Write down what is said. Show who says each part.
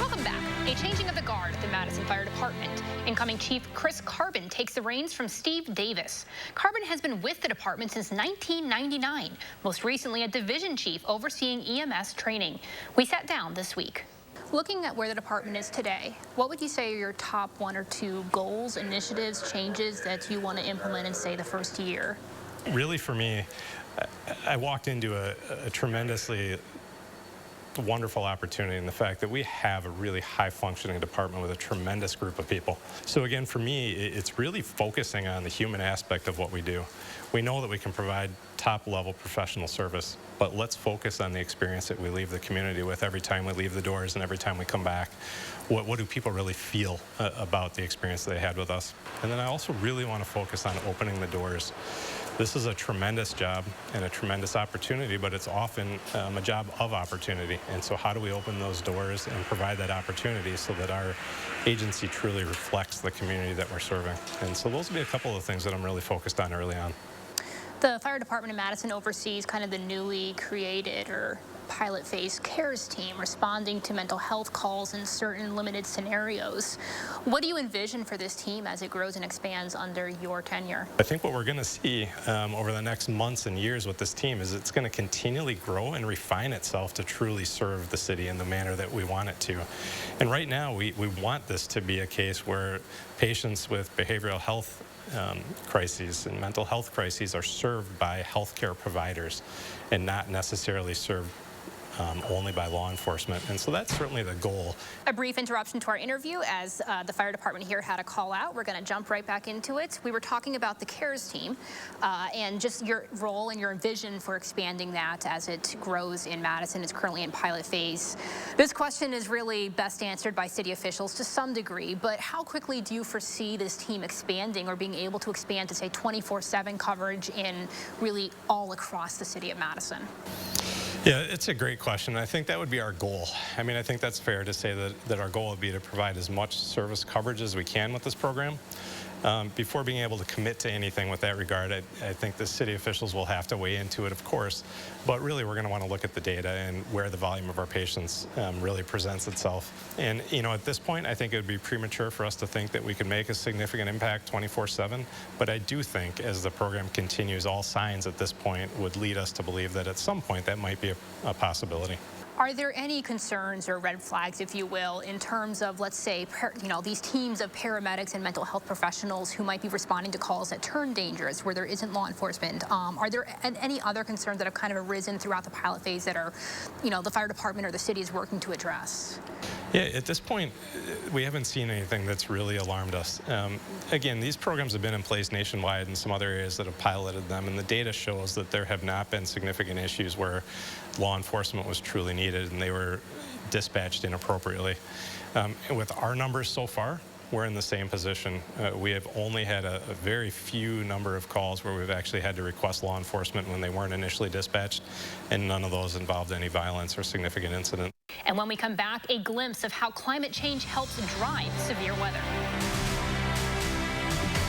Speaker 1: Welcome back. A changing of the guard at the Madison Fire Department. Incoming Chief Chris Carbon takes the reins from Steve Davis. Carbon has been with the department since 1999, most recently a division chief overseeing EMS training. We sat down this week. Looking at where the department is today, what would you say are your top 1 or 2 goals, initiatives, changes that you want to implement in, say, the first year?
Speaker 2: Really, for me, I walked into a tremendously wonderful opportunity in the fact that we have a really high-functioning department with a tremendous group of people. So again, for me, it's really focusing on the human aspect of what we do. We know that we can provide top-level professional service, but let's focus on the experience that we leave the community with every time we leave the doors and every time we come back. What do people really feel about the experience they had with us? And then I also really want to focus on opening the doors. This is a tremendous job and a tremendous opportunity, but it's often a job of opportunity. And so how do we open those doors and provide that opportunity so that our agency truly reflects the community that we're serving? And so those will be a couple of things that I'm really focused on early on.
Speaker 1: The Fire Department in Madison oversees kind of the newly created or pilot phase CARES team responding to mental health calls in certain limited scenarios. What do you envision for this team as it grows and expands under your tenure?
Speaker 2: I think what we're going to see over the next months and years with this team is it's going to continually grow and refine itself to truly serve the city in the manner that we want it to. And right now we want this to be a case where patients with behavioral health crises and mental health crises are served by healthcare providers and not necessarily served only by law enforcement. And so that's certainly the goal.
Speaker 1: A brief interruption to our interview as the fire department here had a call out. We're going to jump right back into it. We were talking about the CARES team and just your role and your vision for expanding that as it grows in Madison. It's currently in pilot phase. This question is really best answered by city officials to some degree, but how quickly do you foresee this team expanding or being able to expand to, say, 24/7 coverage in really all across the city of Madison?
Speaker 2: Yeah, it's a great question. I think that would be our goal. I mean, I think that's fair to say that our goal would be to provide as much service coverage as we can with this program. Before being able to commit to anything with that regard, I think the city officials will have to weigh into it, of course. But really, we're going to want to look at the data and where the volume of our patients really presents itself. And, you know, at this point, I think it would be premature for us to think that we could make a significant impact 24/7. But I do think as the program continues, all signs at this point would lead us to believe that at some point that might be a possibility.
Speaker 1: Are there any concerns or red flags, if you will, in terms of, let's say, these teams of paramedics and mental health professionals who might be responding to calls that turn dangerous, where there isn't law enforcement? Are there any other concerns that have kind of arisen throughout the pilot phase that are, the fire department or the city is working to address?
Speaker 2: Yeah, at this point, we haven't seen anything that's really alarmed us. Again, these programs have been in place nationwide in some other areas that have piloted them, and the data shows that there have not been significant issues where law enforcement was truly needed and they were dispatched inappropriately. With our numbers so far, we're in the same position. We have only had a very few number of calls where we've actually had to request law enforcement when they weren't initially dispatched, and none of those involved any violence or significant incident.
Speaker 1: And when we come back, a glimpse of how climate change helps drive severe weather.